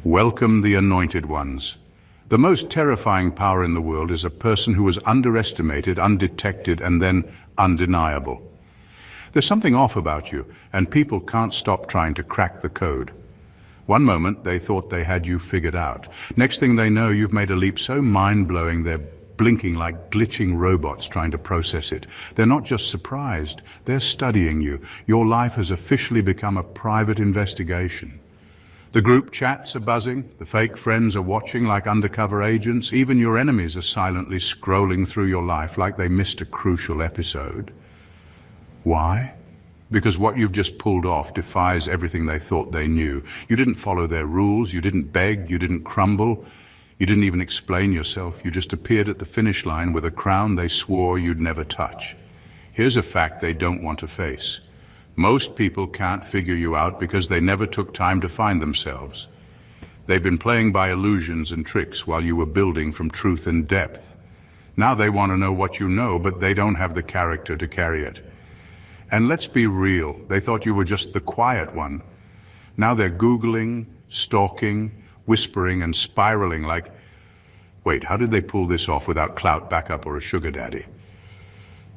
Welcome the anointed ones. The most terrifying power in the world is a person who is underestimated, undetected, and then undeniable. There's something off about you, and people can't stop trying to crack the code. One moment they thought they had you figured out. Next thing they know, you've made a leap so mind-blowing they're blinking like glitching robots trying to process it. They're not just surprised, they're studying you. Your life has officially become a private investigation. The group chats are buzzing, the fake friends are watching like undercover agents, even your enemies are silently scrolling through your life like they missed a crucial episode. Why? Because what you've just pulled off defies everything they thought they knew. You didn't follow their rules, you didn't beg, you didn't crumble, you didn't even explain yourself, you just appeared at the finish line with a crown they swore you'd never touch. Here's a fact they don't want to face. Most people can't figure you out because they never took time to find themselves. They've been playing by illusions and tricks while you were building from truth and depth. Now they want to know what you know, but they don't have the character to carry it. And let's be real, they thought you were just the quiet one. Now they're Googling, stalking, whispering and spiraling like, wait, how did they pull this off without clout backup or a sugar daddy?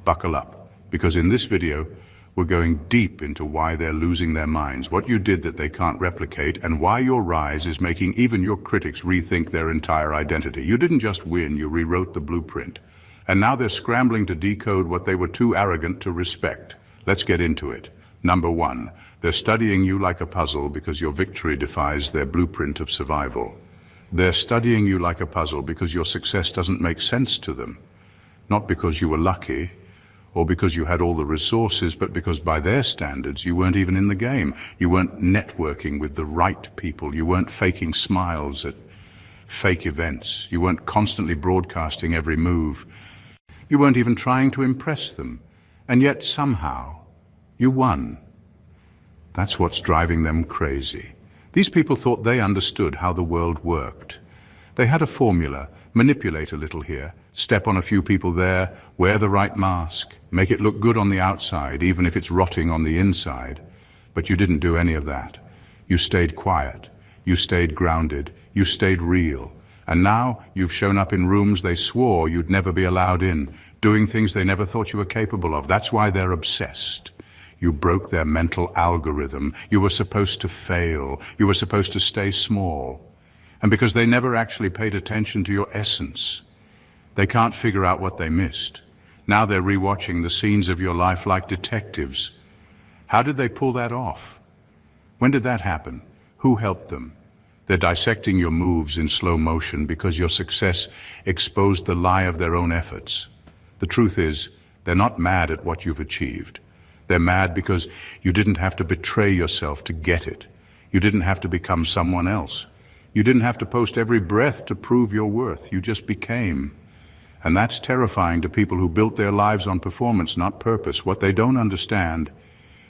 Buckle up, because in this video, we're going deep into why they're losing their minds, what you did that they can't replicate, and why your rise is making even your critics rethink their entire identity. You didn't just win, you rewrote the blueprint. And now they're scrambling to decode what they were too arrogant to respect. Let's get into it. Number one, they're studying you like a puzzle because your victory defies their blueprint of survival. They're studying you like a puzzle because your success doesn't make sense to them. Not because you were lucky, or because you had all the resources, but because by their standards you weren't even in the game. You weren't networking with the right people. You weren't faking smiles at fake events. You weren't constantly broadcasting every move. You weren't even trying to impress them. And yet somehow, you won. That's what's driving them crazy. These people thought they understood how the world worked. They had a formula: manipulate a little here, step on a few people there, wear the right mask, make it look good on the outside, even if it's rotting on the inside. But you didn't do any of that. You stayed quiet. You stayed grounded. You stayed real. And now you've shown up in rooms they swore you'd never be allowed in, doing things they never thought you were capable of. That's why they're obsessed. You broke their mental algorithm. You were supposed to fail. You were supposed to stay small. And because they never actually paid attention to your essence, they can't figure out what they missed. Now they're rewatching the scenes of your life like detectives. How did they pull that off? When did that happen? Who helped them? They're dissecting your moves in slow motion because your success exposed the lie of their own efforts. The truth is, they're not mad at what you've achieved. They're mad because you didn't have to betray yourself to get it. You didn't have to become someone else. You didn't have to post every breath to prove your worth. You just became. And that's terrifying to people who built their lives on performance, not purpose. What they don't understand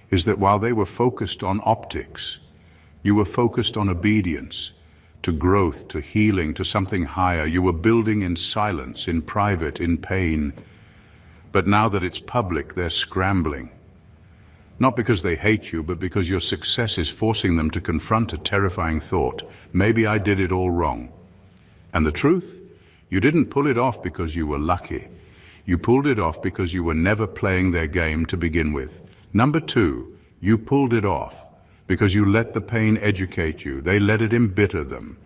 is that while they were focused on optics, you were focused on obedience, to growth, to healing, to something higher. You were building in silence, in private, in pain. But now that it's public, they're scrambling. Not because they hate you, but because your success is forcing them to confront a terrifying thought. Maybe I did it all wrong. And the truth? You didn't pull it off because you were lucky. You pulled it off because you were never playing their game to begin with. Number two, you pulled it off because you let the pain educate you. They let it embitter them.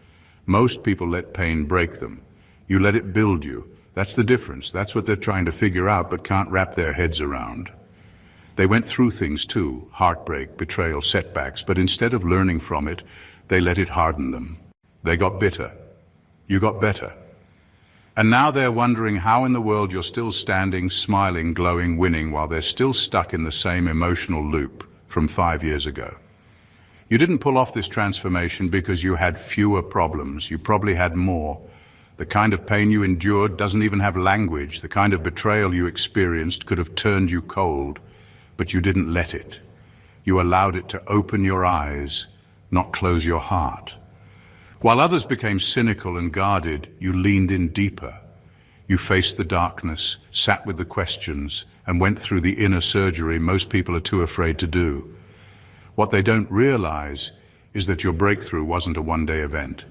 Most people let pain break them. You let it build you. That's the difference. That's what they're trying to figure out but can't wrap their heads around. They went through things too, heartbreak, betrayal, setbacks, but instead of learning from it, they let it harden them. They got bitter. You got better. And now they're wondering how in the world you're still standing, smiling, glowing, winning, while they're still stuck in the same emotional loop from 5 years ago. You didn't pull off this transformation because you had fewer problems. You probably had more. The kind of pain you endured doesn't even have language. The kind of betrayal you experienced could have turned you cold. But you didn't let it. You allowed it to open your eyes, not close your heart. While others became cynical and guarded, you leaned in deeper. You faced the darkness, sat with the questions, and went through the inner surgery most people are too afraid to do. What they don't realize is that your breakthrough wasn't a one-day event.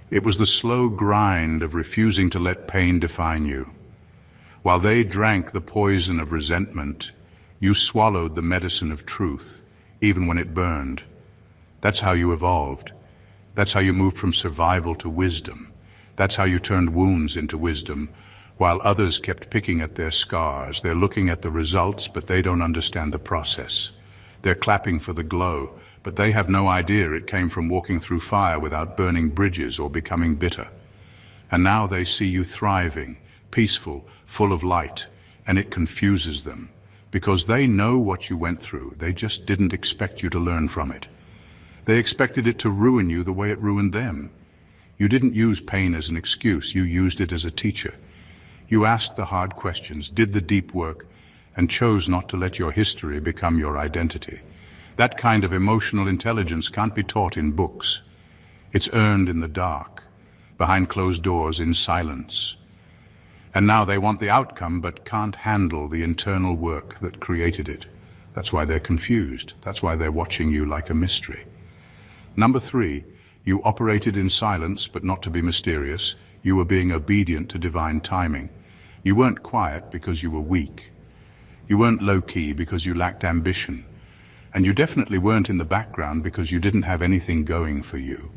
It was the slow grind of refusing to let pain define you. While they drank the poison of resentment, you swallowed the medicine of truth, even when it burned. That's how you evolved. That's how you moved from survival to wisdom. That's how you turned wounds into wisdom. While others kept picking at their scars, they're looking at the results, but they don't understand the process. They're clapping for the glow, but they have no idea it came from walking through fire without burning bridges or becoming bitter. And now they see you thriving, peaceful, full of light, and it confuses them, because they know what you went through. They just didn't expect you to learn from it. They expected it to ruin you the way it ruined them. You didn't use pain as an excuse, you used it as a teacher. You asked the hard questions, did the deep work, and chose not to let your history become your identity. That kind of emotional intelligence can't be taught in books. It's earned in the dark, behind closed doors, in silence. And now they want the outcome, but can't handle the internal work that created it. That's why they're confused. That's why they're watching you like a mystery. Number 3, you operated in silence, but not to be mysterious. You were being obedient to divine timing. You weren't quiet because you were weak. You weren't low-key because you lacked ambition. And you definitely weren't in the background because you didn't have anything going for you.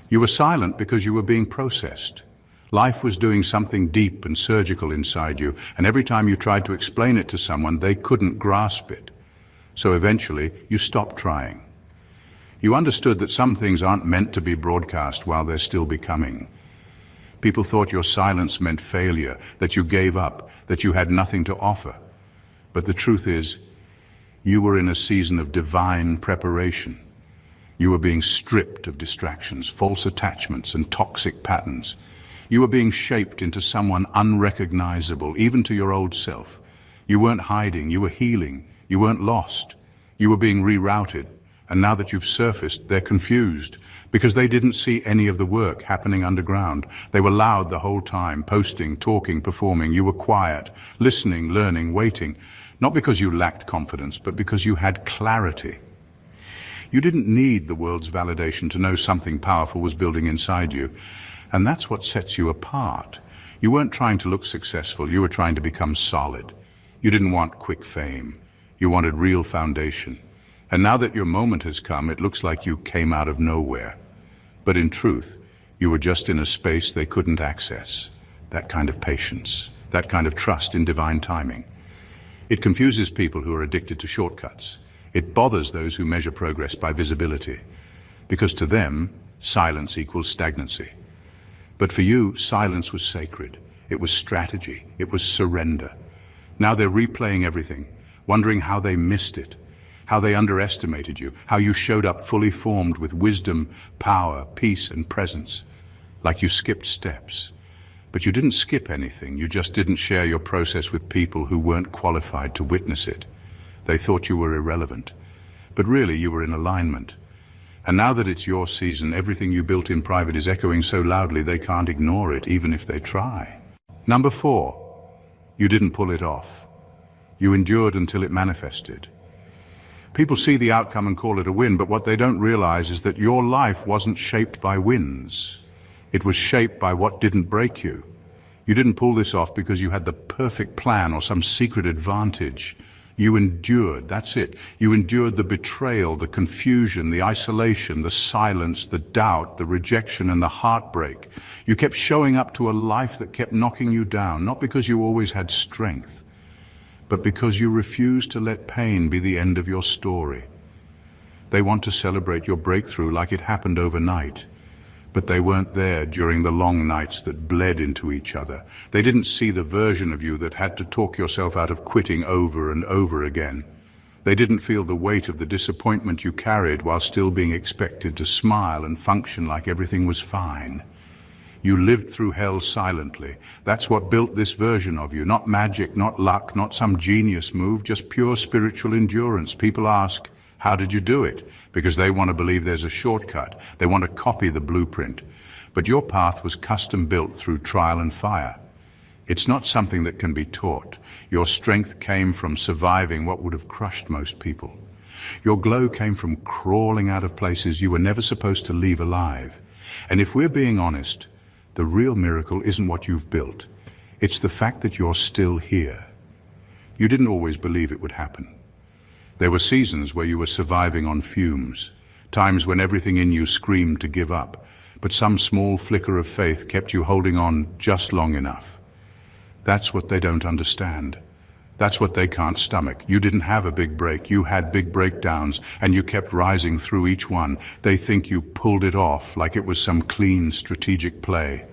You were silent because you were being processed. Life was doing something deep and surgical inside you, and every time you tried to explain it to someone, they couldn't grasp it. So eventually, you stopped trying. You understood that some things aren't meant to be broadcast while they're still becoming. People thought your silence meant failure, that you gave up, that you had nothing to offer. But the truth is, you were in a season of divine preparation. You were being stripped of distractions, false attachments, and toxic patterns. You were being shaped into someone unrecognizable, even to your old self. You weren't hiding, you were healing. You weren't lost. You were being rerouted. And now that you've surfaced, they're confused because they didn't see any of the work happening underground. They were loud the whole time, posting, talking, performing. You were quiet, listening, learning, waiting. Not because you lacked confidence, but because you had clarity. You didn't need the world's validation to know something powerful was building inside you. And that's what sets you apart. You weren't trying to look successful, you were trying to become solid. You didn't want quick fame. You wanted real foundation. And now that your moment has come, it looks like you came out of nowhere. But in truth, you were just in a space they couldn't access. That kind of patience, that kind of trust in divine timing. It confuses people who are addicted to shortcuts. It bothers those who measure progress by visibility. Because to them, silence equals stagnancy. But for you, silence was sacred. It was strategy. It was surrender. Now they're replaying everything, wondering how they missed it, how they underestimated you, how you showed up fully formed with wisdom, power, peace, and presence. Like you skipped steps. But you didn't skip anything. You just didn't share your process with people who weren't qualified to witness it. They thought you were irrelevant. But really, you were in alignment. And now that it's your season, everything you built in private is echoing so loudly they can't ignore it, even if they try. Number 4, you didn't pull it off. You endured until it manifested. People see the outcome and call it a win, but what they don't realize is that your life wasn't shaped by wins. It was shaped by what didn't break you. You didn't pull this off because you had the perfect plan or some secret advantage. You endured, that's it. You endured the betrayal, the confusion, the isolation, the silence, the doubt, the rejection, and the heartbreak. You kept showing up to a life that kept knocking you down, not because you always had strength, but because you refused to let pain be the end of your story. They want to celebrate your breakthrough like it happened overnight, but they weren't there during the long nights that bled into each other. They didn't see the version of you that had to talk yourself out of quitting over and over again. They didn't feel the weight of the disappointment you carried while still being expected to smile and function like everything was fine. You lived through hell silently. That's what built this version of you. Not magic, not luck, not some genius move, just pure spiritual endurance. People ask, how did you do it? Because they want to believe there's a shortcut. They want to copy the blueprint. But your path was custom built through trial and fire. It's not something that can be taught. Your strength came from surviving what would have crushed most people. Your glow came from crawling out of places you were never supposed to leave alive. And if we're being honest, the real miracle isn't what you've built. It's the fact that you're still here. You didn't always believe it would happen. There were seasons where you were surviving on fumes, times when everything in you screamed to give up, but some small flicker of faith kept you holding on just long enough. That's what they don't understand. That's what they can't stomach. You didn't have a big break. You had big breakdowns, and you kept rising through each one. They think you pulled it off like it was some clean, strategic play.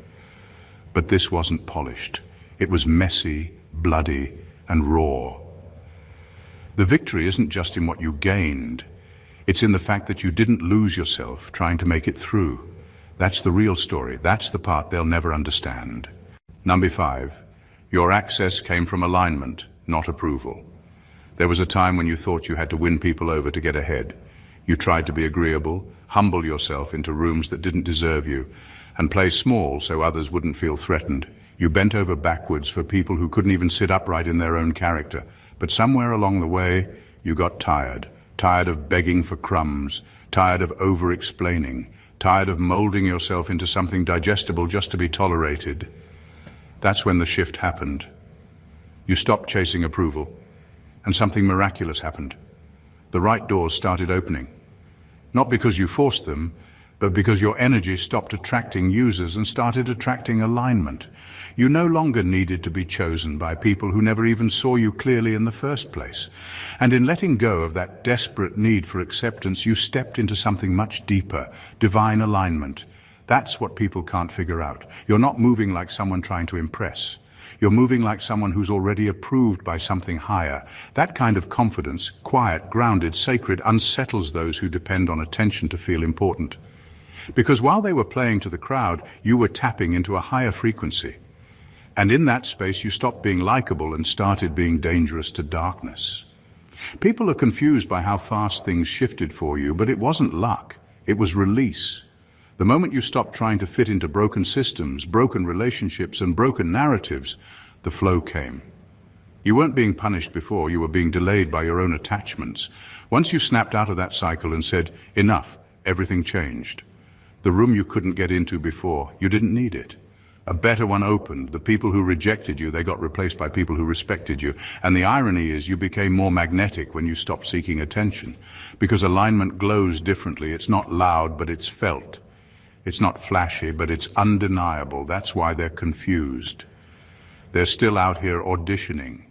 But this wasn't polished. It was messy, bloody, and raw. The victory isn't just in what you gained. It's in the fact that you didn't lose yourself trying to make it through. That's the real story. That's the part they'll never understand. Number 5, your access came from alignment, not approval. There was a time when you thought you had to win people over to get ahead. You tried to be agreeable, humble yourself into rooms that didn't deserve you, and play small so others wouldn't feel threatened. You bent over backwards for people who couldn't even sit upright in their own character. But somewhere along the way, you got tired of begging for crumbs, tired of over-explaining, tired of molding yourself into something digestible just to be tolerated. That's when the shift happened. You stopped chasing approval, and something miraculous happened. The right doors started opening. Not because you forced them, but because your energy stopped attracting users and started attracting alignment. You no longer needed to be chosen by people who never even saw you clearly in the first place. And in letting go of that desperate need for acceptance, you stepped into something much deeper, divine alignment. That's what people can't figure out. You're not moving like someone trying to impress. You're moving like someone who's already approved by something higher. That kind of confidence, quiet, grounded, sacred, unsettles those who depend on attention to feel important. Because while they were playing to the crowd, you were tapping into a higher frequency. And in that space, you stopped being likable and started being dangerous to darkness. People are confused by how fast things shifted for you, but it wasn't luck. It was release. The moment you stopped trying to fit into broken systems, broken relationships, and broken narratives, the flow came. You weren't being punished before, you were being delayed by your own attachments. Once you snapped out of that cycle and said, enough, everything changed. The room you couldn't get into before, you didn't need it. A better one opened. The people who rejected you, they got replaced by people who respected you. And the irony is you became more magnetic when you stopped seeking attention. Because alignment glows differently. It's not loud, but it's felt. It's not flashy, but it's undeniable. That's why they're confused. They're still out here auditioning.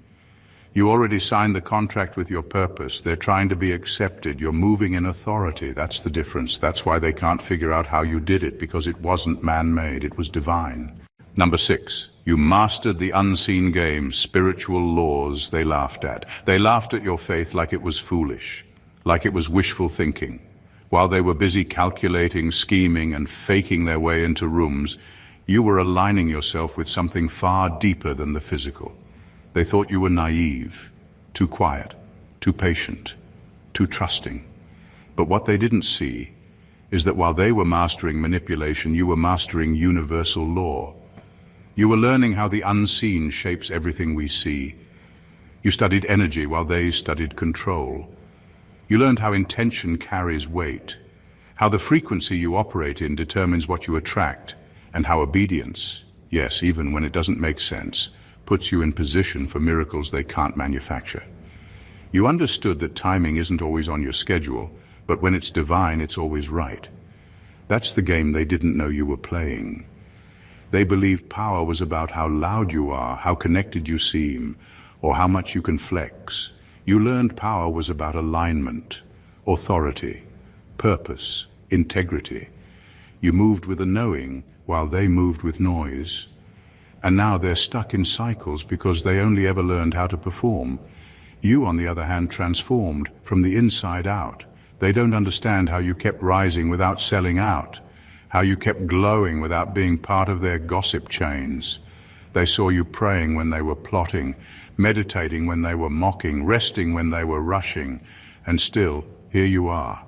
You already signed the contract with your purpose. They're trying to be accepted. You're moving in authority. That's the difference. That's why they can't figure out how you did it, because it wasn't man-made. It was divine. Number 6, you mastered the unseen game, spiritual laws they laughed at. They laughed at your faith like it was foolish, like it was wishful thinking. While they were busy calculating, scheming, and faking their way into rooms, you were aligning yourself with something far deeper than the physical. They thought you were naive, too quiet, too patient, too trusting. But what they didn't see is that while they were mastering manipulation, you were mastering universal law. You were learning how the unseen shapes everything we see. You studied energy while they studied control. You learned how intention carries weight, how the frequency you operate in determines what you attract, and how obedience, yes, even when it doesn't make sense, puts you in position for miracles they can't manufacture. You understood that timing isn't always on your schedule, but when it's divine, it's always right. That's the game they didn't know you were playing. They believed power was about how loud you are, how connected you seem, or how much you can flex. You learned power was about alignment, authority, purpose, integrity. You moved with a knowing while they moved with noise. And now they're stuck in cycles because they only ever learned how to perform. You, on the other hand, transformed from the inside out. They don't understand how you kept rising without selling out, how you kept glowing without being part of their gossip chains. They saw you praying when they were plotting, meditating when they were mocking, resting when they were rushing. And still, here you are,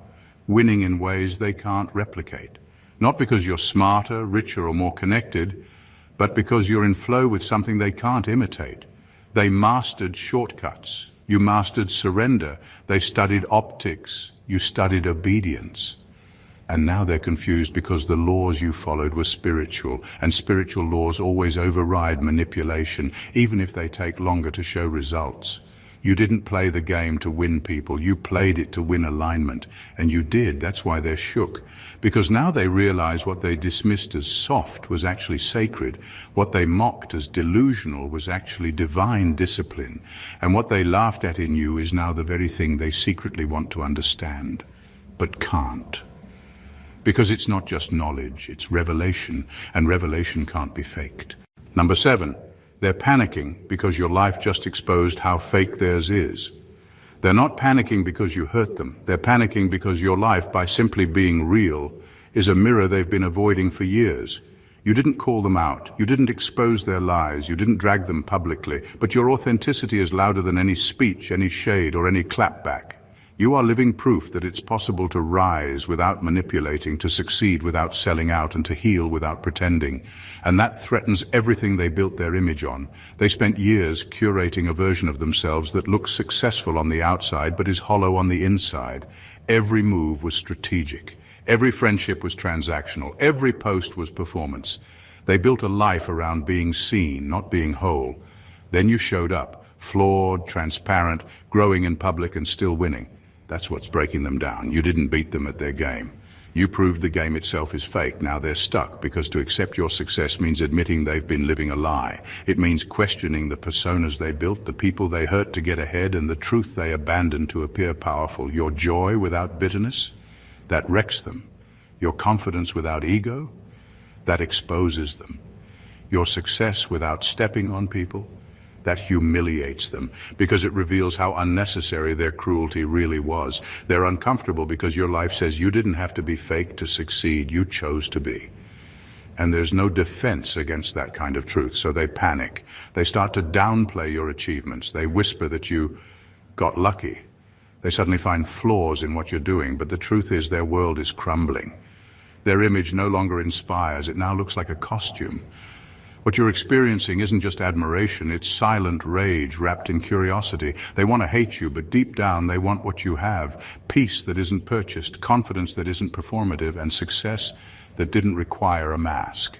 winning in ways they can't replicate. Not because you're smarter, richer, or more connected, but because you're in flow with something they can't imitate. They mastered shortcuts, You mastered surrender. They studied optics. You studied obedience. And now they're confused because the laws you followed were spiritual, and spiritual laws always override manipulation, even if they take longer to show results. You didn't play the game to win people, you played it to win alignment, and you did. That's why they're shook. Because now they realize what they dismissed as soft was actually sacred, what they mocked as delusional was actually divine discipline, and what they laughed at in you is now the very thing they secretly want to understand, but can't. Because it's not just knowledge, it's revelation, and revelation can't be faked. Number 7, they're panicking because your life just exposed how fake theirs is. They're not panicking because you hurt them. They're panicking because your life, by simply being real, is a mirror they've been avoiding for years. You didn't call them out. You didn't expose their lies. You didn't drag them publicly. But your authenticity is louder than any speech, any shade, or any clapback. You are living proof that it's possible to rise without manipulating, to succeed without selling out, and to heal without pretending. And that threatens everything they built their image on. They spent years curating a version of themselves that looks successful on the outside but is hollow on the inside. Every move was strategic. Every friendship was transactional. Every post was performance. They built a life around being seen, not being whole. Then you showed up, flawed, transparent, growing in public and still winning. That's what's breaking them down. You didn't beat them at their game. You proved the game itself is fake. Now they're stuck, because to accept your success means admitting they've been living a lie. It means questioning the personas they built, the people they hurt to get ahead, and the truth they abandoned to appear powerful. Your joy without bitterness, that wrecks them. Your confidence without ego, that exposes them. Your success without stepping on people, that humiliates them, because it reveals how unnecessary their cruelty really was. They're uncomfortable because your life says you didn't have to be fake to succeed, you chose to be. And there's no defense against that kind of truth, so they panic. They start to downplay your achievements. They whisper that you got lucky. They suddenly find flaws in what you're doing, but the truth is their world is crumbling. Their image no longer inspires, it now looks like a costume. What you're experiencing isn't just admiration, it's silent rage wrapped in curiosity. They want to hate you, but deep down they want what you have. Peace that isn't purchased, confidence that isn't performative, and success that didn't require a mask.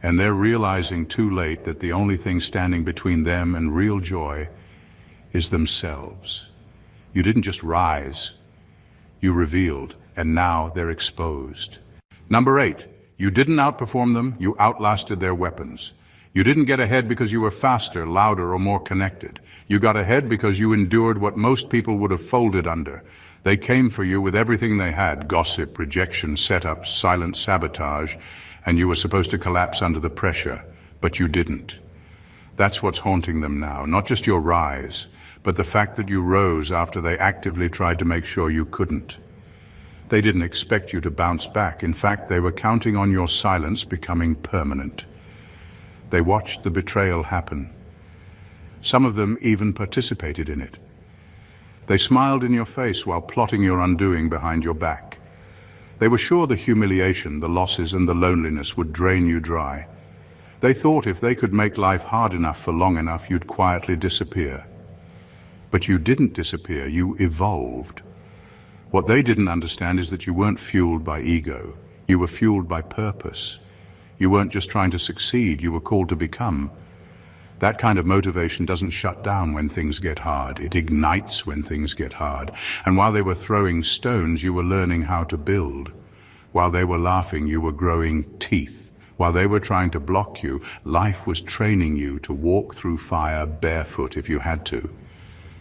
And they're realizing too late that the only thing standing between them and real joy is themselves. You didn't just rise, you revealed, and now they're exposed. Number 8. You didn't outperform them, you outlasted their weapons. You didn't get ahead because you were faster, louder, or more connected. You got ahead because you endured what most people would have folded under. They came for you with everything they had: gossip, rejection, setups, silent sabotage, and you were supposed to collapse under the pressure, but you didn't. That's what's haunting them now, not just your rise, but the fact that you rose after they actively tried to make sure you couldn't. They didn't expect you to bounce back. In fact, they were counting on your silence becoming permanent. They watched the betrayal happen. Some of them even participated in it. They smiled in your face while plotting your undoing behind your back. They were sure the humiliation, the losses, and the loneliness would drain you dry. They thought if they could make life hard enough for long enough, you'd quietly disappear. But you didn't disappear, you evolved. What they didn't understand is that you weren't fueled by ego. You were fueled by purpose. You weren't just trying to succeed, you were called to become. That kind of motivation doesn't shut down when things get hard. It ignites when things get hard. And while they were throwing stones, you were learning how to build. While they were laughing, you were growing teeth. While they were trying to block you, life was training you to walk through fire barefoot if you had to.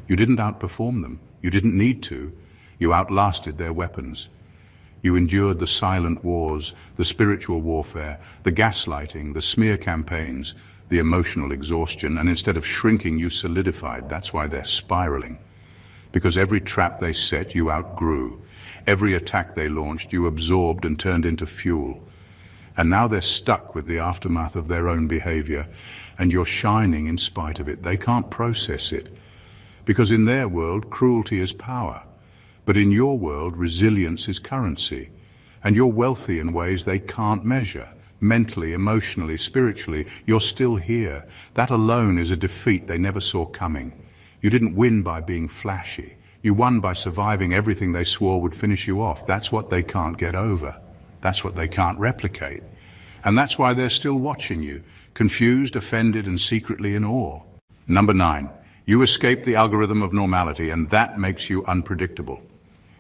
You didn't outperform them. You didn't need to. You outlasted their weapons. You endured the silent wars, the spiritual warfare, the gaslighting, the smear campaigns, the emotional exhaustion, and instead of shrinking, you solidified. That's why they're spiraling. Because every trap they set, you outgrew. Every attack they launched, you absorbed and turned into fuel. And now they're stuck with the aftermath of their own behavior, and you're shining in spite of it. They can't process it. Because in their world, cruelty is power. But in your world, resilience is currency, and you're wealthy in ways they can't measure. Mentally, emotionally, spiritually, you're still here. That alone is a defeat they never saw coming. You didn't win by being flashy. You won by surviving everything they swore would finish you off. That's what they can't get over. That's what they can't replicate. And that's why they're still watching you, confused, offended, and secretly in awe. Number 9, you escape the algorithm of normality, and that makes you unpredictable.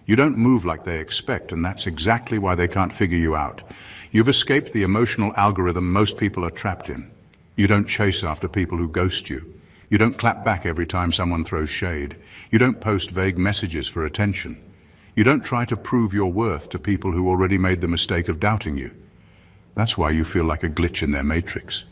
You don't move like they expect, and that's exactly why they can't figure you out. You've escaped the emotional algorithm most people are trapped in. You don't chase after people who ghost you. You don't clap back every time someone throws shade. You don't post vague messages for attention. You don't try to prove your worth to people who already made the mistake of doubting you. That's why you feel like a glitch in their matrix.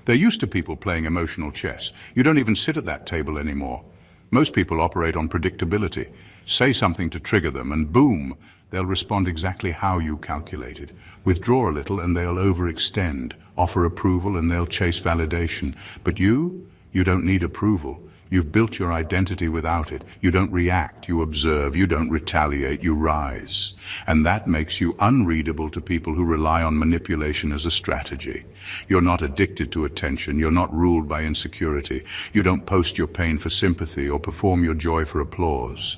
They're used to people playing emotional chess. You don't even sit at that table anymore. Most people operate on predictability. Say something to trigger them and boom, they'll respond exactly how you calculated. Withdraw a little and they'll overextend. Offer approval and they'll chase validation. But you don't need approval. You've built your identity without it. You don't react, you observe, you don't retaliate, you rise. And that makes you unreadable to people who rely on manipulation as a strategy. You're not addicted to attention, you're not ruled by insecurity. You don't post your pain for sympathy or perform your joy for applause.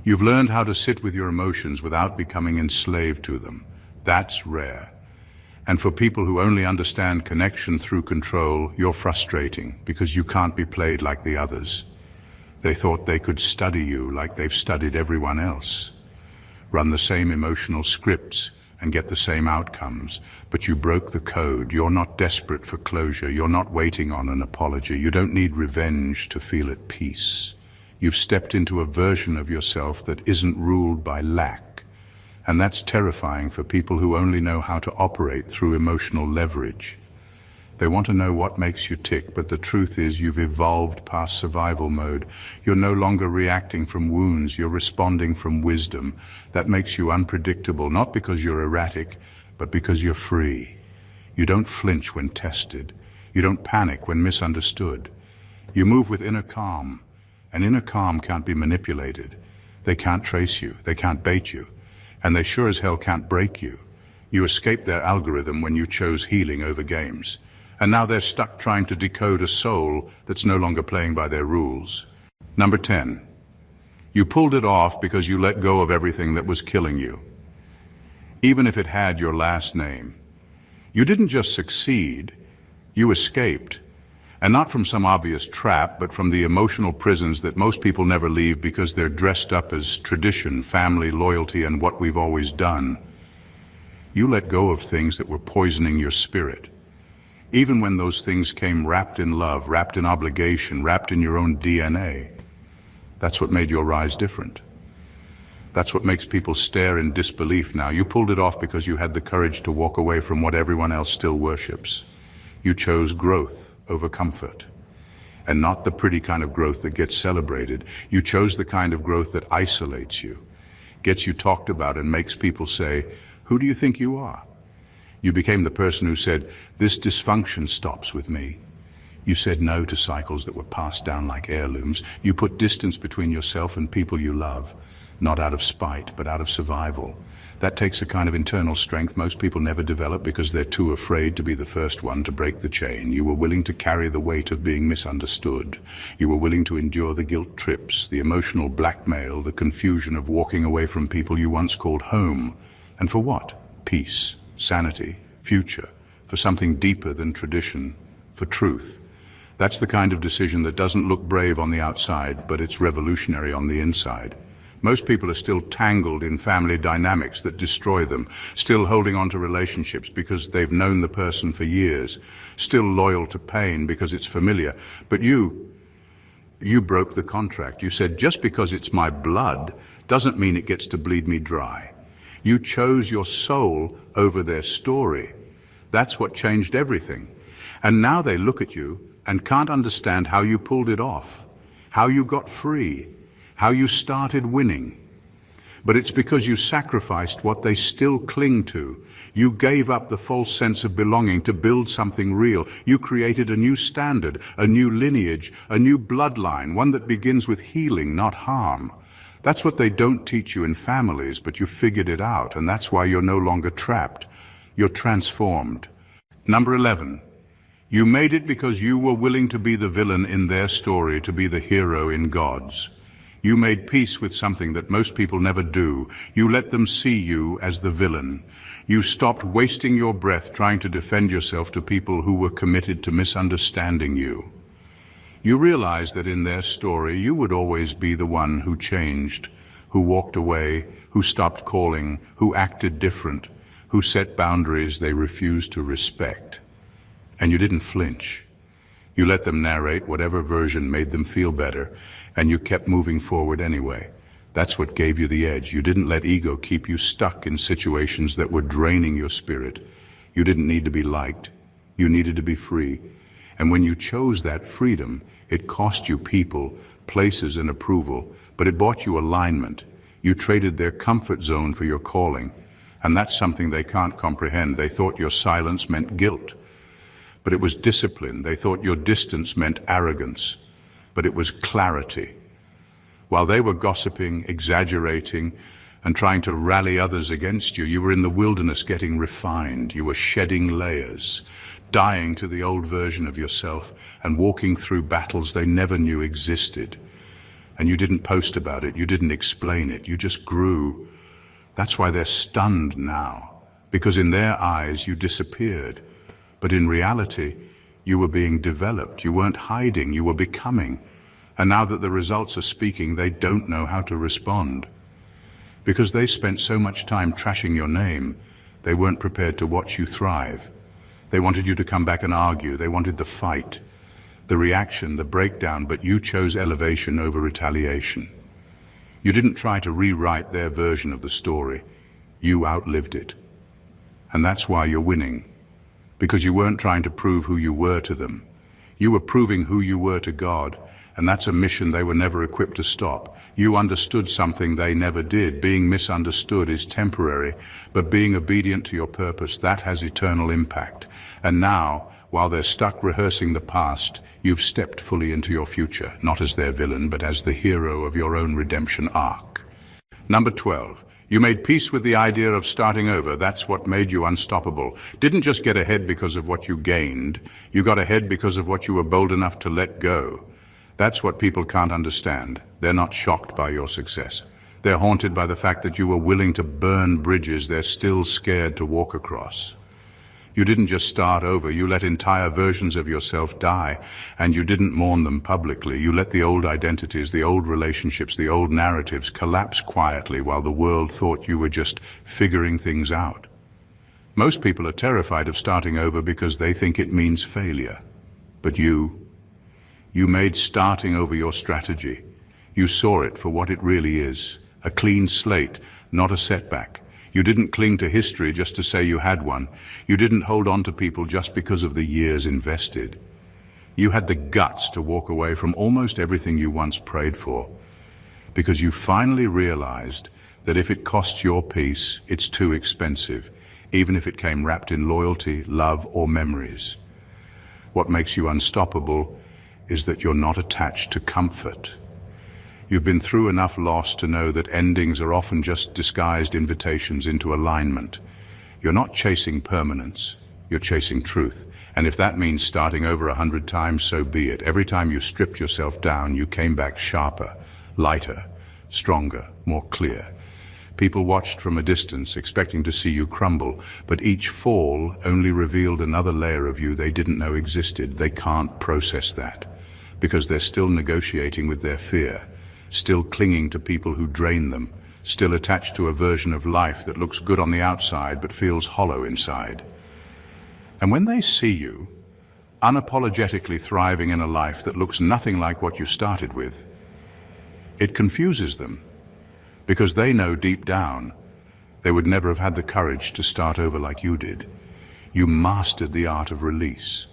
You've learned how to sit with your emotions without becoming enslaved to them. That's rare. And for people who only understand connection through control, you're frustrating because you can't be played like the others. They thought they could study you like they've studied everyone else, run the same emotional scripts and get the same outcomes. But you broke the code. You're not desperate for closure. You're not waiting on an apology. You don't need revenge to feel at peace. You've stepped into a version of yourself that isn't ruled by lack. And that's terrifying for people who only know how to operate through emotional leverage. They want to know what makes you tick, but the truth is you've evolved past survival mode. You're no longer reacting from wounds, you're responding from wisdom. That makes you unpredictable, not because you're erratic, but because you're free. You don't flinch when tested. You don't panic when misunderstood. You move with inner calm, and inner calm can't be manipulated. They can't trace you, they can't bait you. And they sure as hell can't break you. You escaped their algorithm when you chose healing over games. And now they're stuck trying to decode a soul that's no longer playing by their rules. Number 10. You pulled it off because you let go of everything that was killing you, even if it had your last name. You didn't just succeed, you escaped. And not from some obvious trap, but from the emotional prisons that most people never leave because they're dressed up as tradition, family, loyalty, and what we've always done. You let go of things that were poisoning your spirit. Even when those things came wrapped in love, wrapped in obligation, wrapped in your own DNA. That's what made your rise different. That's what makes people stare in disbelief now. You pulled it off because you had the courage to walk away from what everyone else still worships. You chose growth over comfort, and not the pretty kind of growth that gets celebrated. You chose the kind of growth that isolates you, gets you talked about, and makes people say, "Who do you think you are?" You became the person who said, "This dysfunction stops with me." You said no to cycles that were passed down like heirlooms. You put distance between yourself and people you love, not out of spite, but out of survival. That takes a kind of internal strength most people never develop because they're too afraid to be the first one to break the chain. You were willing to carry the weight of being misunderstood. You were willing to endure the guilt trips, the emotional blackmail, the confusion of walking away from people you once called home. And for what? Peace, sanity, future, for something deeper than tradition, for truth. That's the kind of decision that doesn't look brave on the outside, but it's revolutionary on the inside. Most people are still tangled in family dynamics that destroy them, still holding on to relationships because they've known the person for years, still loyal to pain because it's familiar. But you broke the contract. You said, just because it's my blood doesn't mean it gets to bleed me dry. You chose your soul over their story. That's what changed everything. And now they look at you and can't understand how you pulled it off, how you got free, how you started winning. But it's because you sacrificed what they still cling to. You gave up the false sense of belonging to build something real. You created a new standard, a new lineage, a new bloodline, one that begins with healing, not harm. That's what they don't teach you in families, but you figured it out, and that's why you're no longer trapped. You're transformed. Number 11. You made it because you were willing to be the villain in their story, to be the hero in God's. You made peace with something that most people never do. You let them see you as the villain. You stopped wasting your breath trying to defend yourself to people who were committed to misunderstanding you. You realized that in their story you would always be the one who changed, who walked away, who stopped calling, who acted different, who set boundaries they refused to respect. And you didn't flinch. You let them narrate whatever version made them feel better, and you kept moving forward anyway. That's what gave you the edge. You didn't let ego keep you stuck in situations that were draining your spirit. You didn't need to be liked. You needed to be free. And when you chose that freedom, it cost you people, places, and approval, but it bought you alignment. You traded their comfort zone for your calling, and that's something they can't comprehend. They thought your silence meant guilt, but it was discipline. They thought your distance meant arrogance, but it was clarity. While they were gossiping, exaggerating, and trying to rally others against you, you were in the wilderness getting refined. You were shedding layers, dying to the old version of yourself, and walking through battles they never knew existed. And you didn't post about it, you didn't explain it, you just grew. That's why they're stunned now, because in their eyes you disappeared. But in reality, you were being developed. You weren't hiding, you were becoming. And now that the results are speaking, they don't know how to respond. Because they spent so much time trashing your name, they weren't prepared to watch you thrive. They wanted you to come back and argue. They wanted the fight, the reaction, the breakdown, but you chose elevation over retaliation. You didn't try to rewrite their version of the story. You outlived it. And that's why you're winning. Because you weren't trying to prove who you were to them. You were proving who you were to God, and that's a mission they were never equipped to stop. You understood something they never did. Being misunderstood is temporary, but being obedient to your purpose, that has eternal impact. And now, while they're stuck rehearsing the past, you've stepped fully into your future, not as their villain, but as the hero of your own redemption arc. Number 12. You made peace with the idea of starting over. That's what made you unstoppable. Didn't just get ahead because of what you gained. You got ahead because of what you were bold enough to let go. That's what people can't understand. They're not shocked by your success. They're haunted by the fact that you were willing to burn bridges they're still scared to walk across. You didn't just start over, you let entire versions of yourself die, and you didn't mourn them publicly. You let the old identities, the old relationships, the old narratives collapse quietly while the world thought you were just figuring things out. Most people are terrified of starting over because they think it means failure. But you made starting over your strategy. You saw it for what it really is, a clean slate, not a setback. You didn't cling to history just to say you had one. You didn't hold on to people just because of the years invested. You had the guts to walk away from almost everything you once prayed for, because you finally realized that if it costs your peace, it's too expensive, even if it came wrapped in loyalty, love, or memories. What makes you unstoppable is that you're not attached to comfort. You've been through enough loss to know that endings are often just disguised invitations into alignment. You're not chasing permanence, you're chasing truth. And if that means starting over 100 times, so be it. Every time you stripped yourself down, you came back sharper, lighter, stronger, more clear. People watched from a distance, expecting to see you crumble, but each fall only revealed another layer of you they didn't know existed. They can't process that, because they're still negotiating with their fear, still clinging to people who drain them, still attached to a version of life that looks good on the outside but feels hollow inside. And when they see you, unapologetically thriving in a life that looks nothing like what you started with, it confuses them, because they know deep down they would never have had the courage to start over like you did. You mastered the art of release,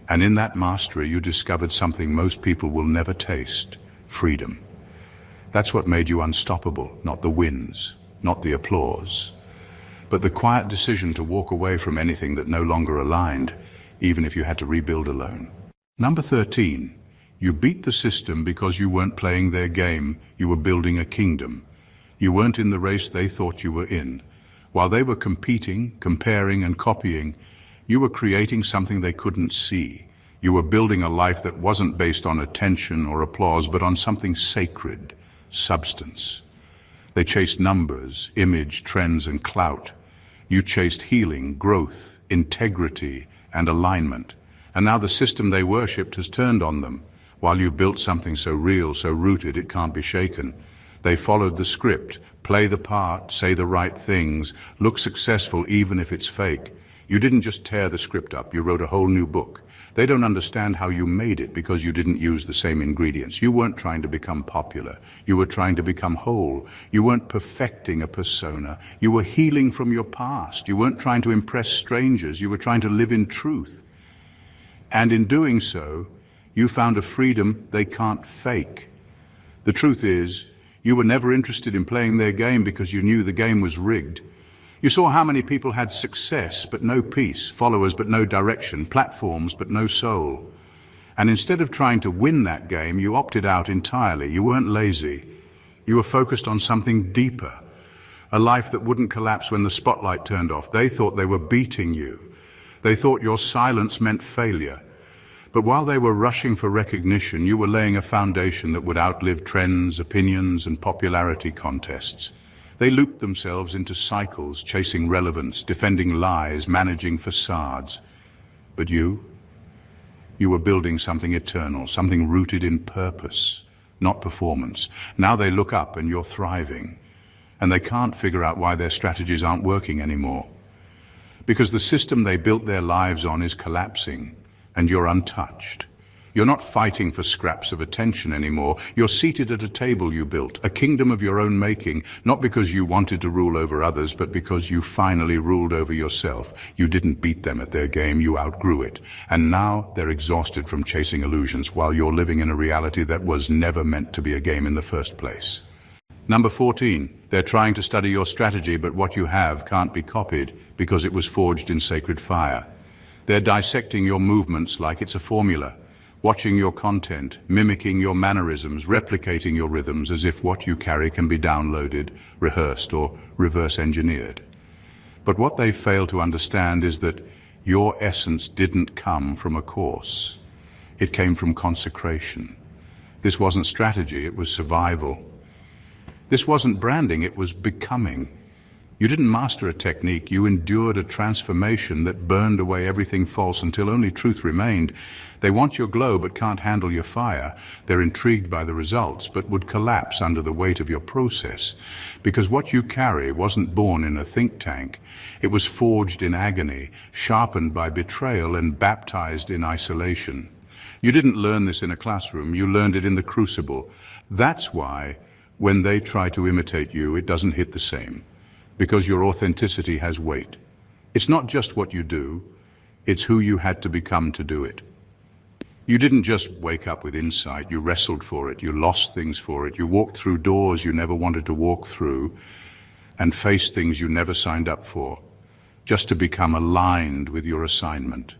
and in that mastery you discovered something most people will never taste: freedom. That's what made you unstoppable, not the wins, not the applause, but the quiet decision to walk away from anything that no longer aligned, even if you had to rebuild alone. Number 13, you beat the system because you weren't playing their game, you were building a kingdom. You weren't in the race they thought you were in. While they were competing, comparing, and copying, You were creating something they couldn't see. You were building a life that wasn't based on attention or applause, but on something sacred, substance. They chased numbers, image, trends, and clout. You chased healing, growth, integrity, and alignment. And now the system they worshipped has turned on them. While you've built something so real, so rooted, it can't be shaken. They followed the script, play the part, say the right things, look successful even if it's fake. You didn't just tear the script up, you wrote a whole new book. They don't understand how you made it because you didn't use the same ingredients. You weren't trying to become popular. You were trying to become whole. You weren't perfecting a persona. You were healing from your past. You weren't trying to impress strangers. You were trying to live in truth. And in doing so, you found a freedom they can't fake. The truth is, you were never interested in playing their game because you knew the game was rigged. You saw how many people had success but no peace, followers but no direction, platforms but no soul. And instead of trying to win that game, you opted out entirely. You weren't lazy. You were focused on something deeper, a life that wouldn't collapse when the spotlight turned off. They thought they were beating you. They thought your silence meant failure. But while they were rushing for recognition, you were laying a foundation that would outlive trends, opinions, and popularity contests. They looped themselves into cycles, chasing relevance, defending lies, managing facades. But you were building something eternal, something rooted in purpose, not performance. Now they look up and you're thriving, and they can't figure out why their strategies aren't working anymore. Because the system they built their lives on is collapsing, and you're untouched. You're not fighting for scraps of attention anymore. You're seated at a table you built, a kingdom of your own making, not because you wanted to rule over others, but because you finally ruled over yourself. You didn't beat them at their game, you outgrew it. And now they're exhausted from chasing illusions while you're living in a reality that was never meant to be a game in the first place. Number 14, they're trying to study your strategy, but what you have can't be copied because it was forged in sacred fire. They're dissecting your movements like it's a formula, watching your content, mimicking your mannerisms, replicating your rhythms as if what you carry can be downloaded, rehearsed, or reverse engineered. But what they fail to understand is that your essence didn't come from a course. It came from consecration. This wasn't strategy, it was survival. This wasn't branding, it was becoming. You didn't master a technique, you endured a transformation that burned away everything false until only truth remained. They want your glow but can't handle your fire. They're intrigued by the results but would collapse under the weight of your process. Because what you carry wasn't born in a think tank. It was forged in agony, sharpened by betrayal and baptized in isolation. You didn't learn this in a classroom, you learned it in the crucible. That's why, when they try to imitate you, it doesn't hit the same. Because your authenticity has weight. It's not just what you do, it's who you had to become to do it. You didn't just wake up with insight, you wrestled for it, you lost things for it, you walked through doors you never wanted to walk through, and faced things you never signed up for, just to become aligned with your assignment.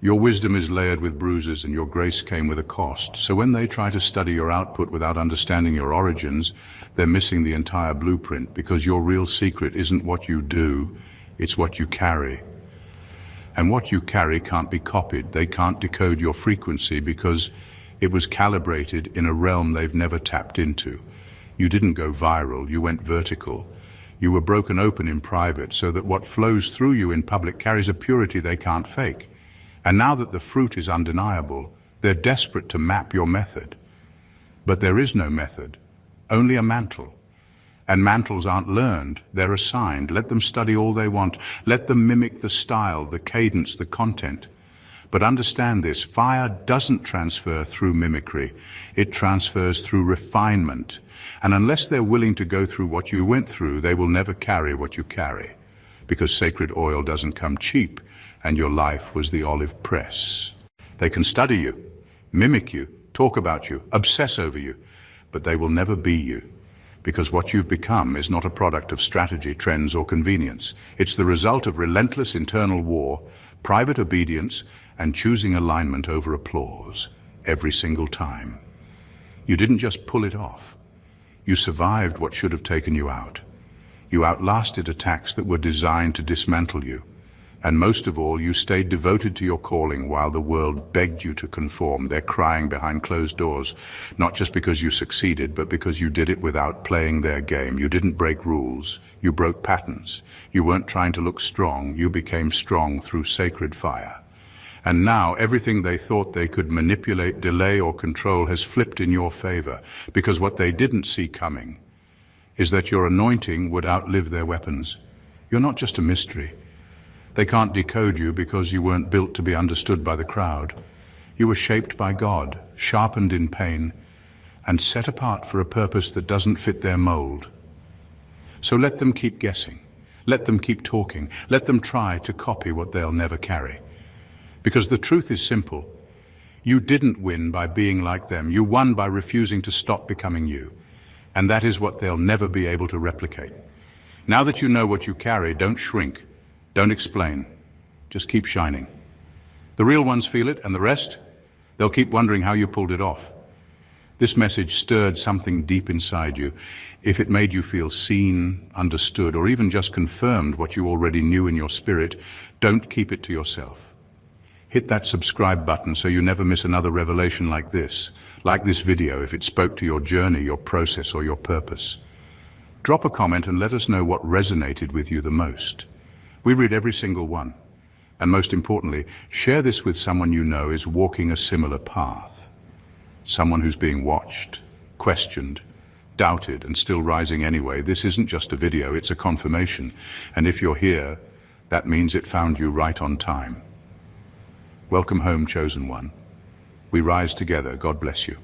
Your wisdom is layered with bruises and your grace came with a cost. So when they try to study your output without understanding your origins, they're missing the entire blueprint because your real secret isn't what you do, it's what you carry. And what you carry can't be copied. They can't decode your frequency because it was calibrated in a realm they've never tapped into. You didn't go viral, you went vertical. You were broken open in private so that what flows through you in public carries a purity they can't fake. And now that the fruit is undeniable, they're desperate to map your method. But there is no method, only a mantle. And mantles aren't learned, they're assigned. Let them study all they want. Let them mimic the style, the cadence, the content. But understand this, fire doesn't transfer through mimicry. It transfers through refinement. And unless they're willing to go through what you went through, they will never carry what you carry. Because sacred oil doesn't come cheap, and your life was the olive press. They can study you, mimic you, talk about you, obsess over you, but they will never be you. Because what you've become is not a product of strategy, trends, or convenience. It's the result of relentless internal war, private obedience, and choosing alignment over applause every single time. You didn't just pull it off. You survived what should have taken you out. You outlasted attacks that were designed to dismantle you. And most of all, you stayed devoted to your calling while the world begged you to conform. They're crying behind closed doors, not just because you succeeded, but because you did it without playing their game. You didn't break rules. You broke patterns. You weren't trying to look strong. You became strong through sacred fire. And now everything they thought they could manipulate, delay, or control has flipped in your favor, because what they didn't see coming is that your anointing would outlive their weapons. You're not just a mystery. They can't decode you because you weren't built to be understood by the crowd. You were shaped by God, sharpened in pain, and set apart for a purpose that doesn't fit their mold. So let them keep guessing. Let them keep talking. Let them try to copy what they'll never carry. Because the truth is simple. You didn't win by being like them. You won by refusing to stop becoming you. And that is what they'll never be able to replicate. Now that you know what you carry, don't shrink. Don't explain. Just keep shining. The real ones feel it, and the rest, they'll keep wondering how you pulled it off. This message stirred something deep inside you. If it made you feel seen, understood, or even just confirmed what you already knew in your spirit, don't keep it to yourself. Hit that subscribe button so you never miss another revelation like this video if it spoke to your journey, your process, or your purpose. Drop a comment and let us know what resonated with you the most. We read every single one. And most importantly, share this with someone you know is walking a similar path. Someone who's being watched, questioned, doubted, and still rising anyway. This isn't just a video, it's a confirmation. And if you're here, that means it found you right on time. Welcome home, chosen one. We rise together. God bless you.